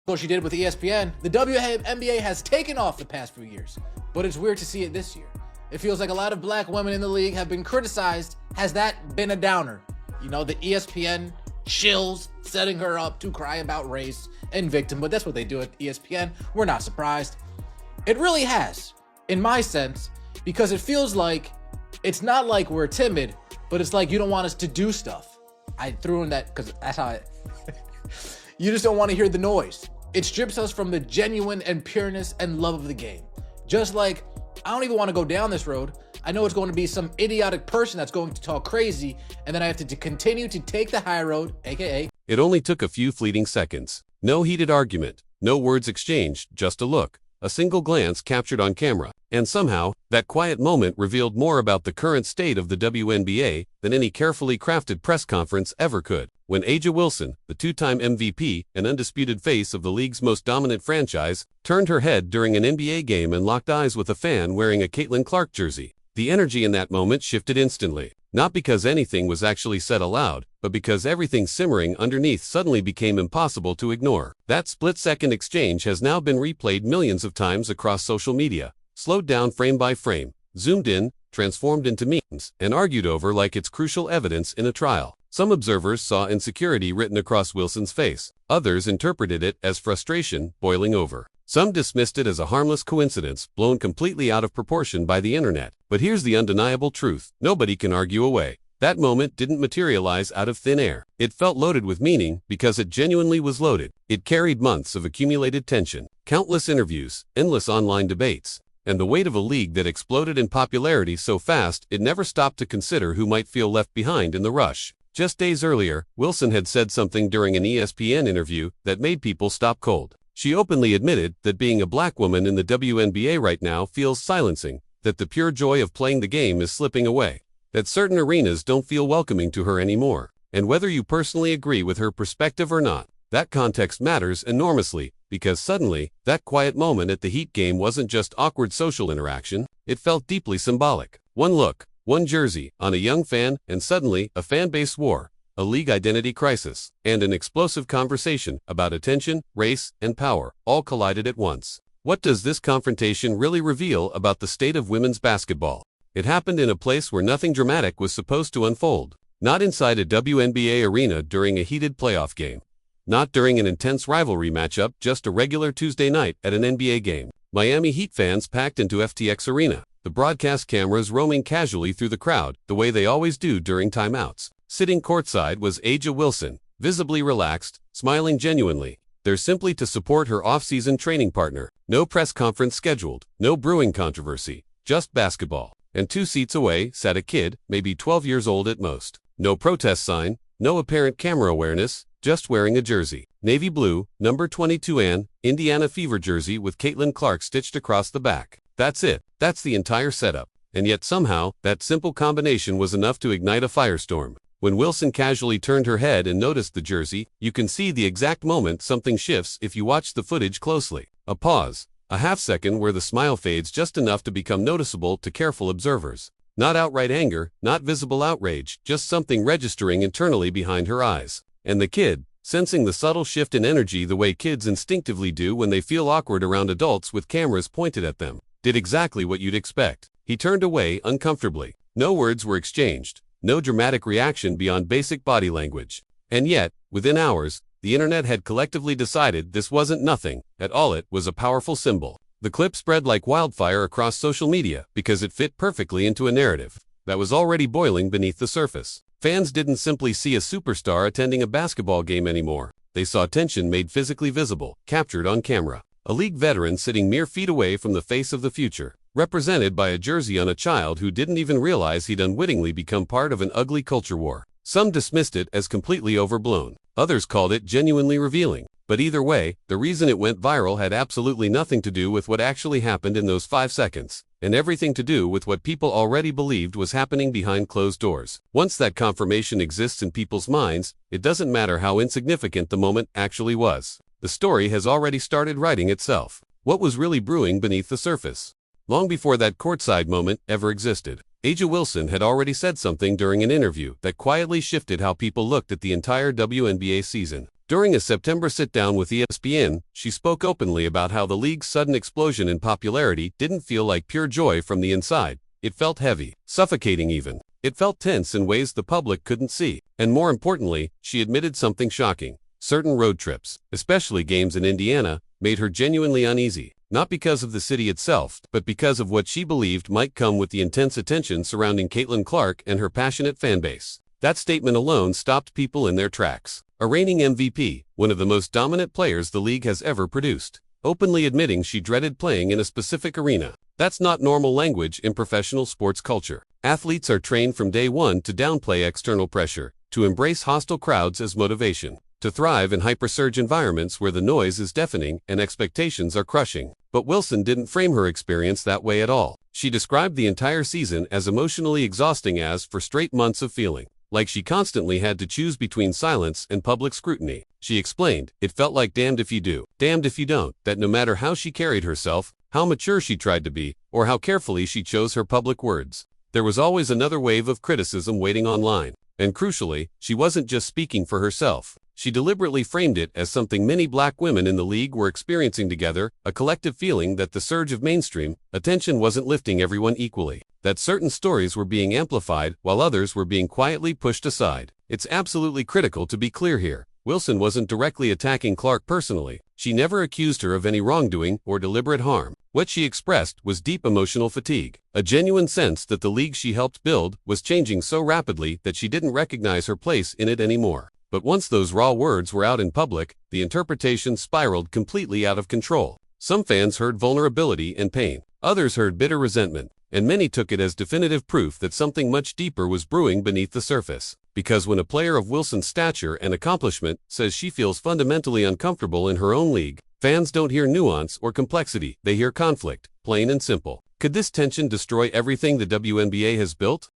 what she did with ESPN, the WNBA has taken off the past few years, but it's weird to see it this year. It feels like a lot of black women in the league have been criticized. Has that been a downer? You know, the ESPN shills setting her up to cry about race and victim, but that's what they do at ESPN. We're not surprised. It really has, in my sense, because it feels like it's not like we're timid, but it's like you don't want us to do stuff. I threw in that because that's how you just don't want to hear the noise. It strips us from the genuine and pureness and love of the game. Just like, I don't even want to go down this road. I know it's going to be some idiotic person that's going to talk crazy, and then I have to continue to take the high road, aka. It only took a few fleeting seconds. No heated argument, no words exchanged, just a look, a single glance captured on camera. And somehow, that quiet moment revealed more about the current state of the WNBA than any carefully crafted press conference ever could. When A'ja Wilson, the two-time MVP and undisputed face of the league's most dominant franchise, turned her head during an NBA game and locked eyes with a fan wearing a Caitlin Clark jersey, the energy in that moment shifted instantly. Not because anything was actually said aloud, but because everything simmering underneath suddenly became impossible to ignore. That split-second exchange has now been replayed millions of times across social media, slowed down frame by frame, zoomed in, transformed into memes, and argued over like it's crucial evidence in a trial. Some observers saw insecurity written across Wilson's face. Others interpreted it as frustration boiling over. Some dismissed it as a harmless coincidence blown completely out of proportion by the internet. But here's the undeniable truth. Nobody can argue away. That moment didn't materialize out of thin air. It felt loaded with meaning because it genuinely was loaded. It carried months of accumulated tension, countless interviews, endless online debates, and the weight of a league that exploded in popularity so fast it never stopped to consider who might feel left behind in the rush. Just days earlier, Wilson had said something during an ESPN interview that made people stop cold. She openly admitted that being a black woman in the WNBA right now feels silencing, that the pure joy of playing the game is slipping away, that certain arenas don't feel welcoming to her anymore. And whether you personally agree with her perspective or not, that context matters enormously, because suddenly, that quiet moment at the Heat game wasn't just awkward social interaction, it felt deeply symbolic. One look, one jersey, on a young fan, and suddenly, a fan base war, a league identity crisis, and an explosive conversation about attention, race, and power, all collided at once. What does this confrontation really reveal about the state of women's basketball? It happened in a place where nothing dramatic was supposed to unfold. Not inside a WNBA arena during a heated playoff game. Not during an intense rivalry matchup, just a regular Tuesday night at an NBA game. Miami Heat fans packed into FTX Arena, the broadcast cameras roaming casually through the crowd, the way they always do during timeouts. Sitting courtside was A'ja Wilson, visibly relaxed, smiling genuinely, there simply to support her off-season training partner. No press conference scheduled, no brewing controversy, just basketball. And 2 seats away sat a kid, maybe 12 years old at most. No protest sign, no apparent camera awareness, just wearing a jersey. Navy blue, number 22 and Indiana Fever jersey with Caitlin Clark stitched across the back. That's it. That's the entire setup. And yet somehow, that simple combination was enough to ignite a firestorm. When Wilson casually turned her head and noticed the jersey, you can see the exact moment something shifts if you watch the footage closely. A pause, a half second where the smile fades just enough to become noticeable to careful observers. Not outright anger, not visible outrage, just something registering internally behind her eyes. And the kid, sensing the subtle shift in energy the way kids instinctively do when they feel awkward around adults with cameras pointed at them, did exactly what you'd expect. He turned away uncomfortably. No words were exchanged. No dramatic reaction beyond basic body language. And yet, within hours, the internet had collectively decided this wasn't nothing at all. It was a powerful symbol. The clip spread like wildfire across social media because it fit perfectly into a narrative that was already boiling beneath the surface. Fans didn't simply see a superstar attending a basketball game anymore. They saw tension made physically visible, captured on camera. A league veteran sitting mere feet away from the face of the future, represented by a jersey on a child who didn't even realize he'd unwittingly become part of an ugly culture war. Some dismissed it as completely overblown. Others called it genuinely revealing. But either way, the reason it went viral had absolutely nothing to do with what actually happened in those 5 seconds, and everything to do with what people already believed was happening behind closed doors. Once that confirmation exists in people's minds, it doesn't matter how insignificant the moment actually was. The story has already started writing itself. What was really brewing beneath the surface? Long before that courtside moment ever existed, A'ja Wilson had already said something during an interview that quietly shifted how people looked at the entire WNBA season. During a September sit-down with ESPN, she spoke openly about how the league's sudden explosion in popularity didn't feel like pure joy from the inside. It felt heavy, suffocating even. It felt tense in ways the public couldn't see. And more importantly, she admitted something shocking. Certain road trips, especially games in Indiana, made her genuinely uneasy. Not because of the city itself, but because of what she believed might come with the intense attention surrounding Caitlin Clark and her passionate fanbase. That statement alone stopped people in their tracks. A reigning MVP, one of the most dominant players the league has ever produced, openly admitting she dreaded playing in a specific arena. That's not normal language in professional sports culture. Athletes are trained from day one to downplay external pressure, to embrace hostile crowds as motivation, to thrive in hypersurge environments where the noise is deafening and expectations are crushing. But Wilson didn't frame her experience that way at all. She described the entire season as emotionally exhausting as for straight months of feeling like she constantly had to choose between silence and public scrutiny. She explained, it felt like damned if you do, damned if you don't, that no matter how she carried herself, how mature she tried to be, or how carefully she chose her public words, there was always another wave of criticism waiting online. And crucially, she wasn't just speaking for herself. She deliberately framed it as something many black women in the league were experiencing together, a collective feeling that the surge of mainstream attention wasn't lifting everyone equally, that certain stories were being amplified while others were being quietly pushed aside. It's absolutely critical to be clear here. Wilson wasn't directly attacking Clark personally. She never accused her of any wrongdoing or deliberate harm. What she expressed was deep emotional fatigue, a genuine sense that the league she helped build was changing so rapidly that she didn't recognize her place in it anymore. But once those raw words were out in public, the interpretation spiraled completely out of control. Some fans heard vulnerability and pain. Others heard bitter resentment. And many took it as definitive proof that something much deeper was brewing beneath the surface. Because when a player of Wilson's stature and accomplishment says she feels fundamentally uncomfortable in her own league, fans don't hear nuance or complexity, they hear conflict, plain and simple. Could this tension destroy everything the WNBA has built?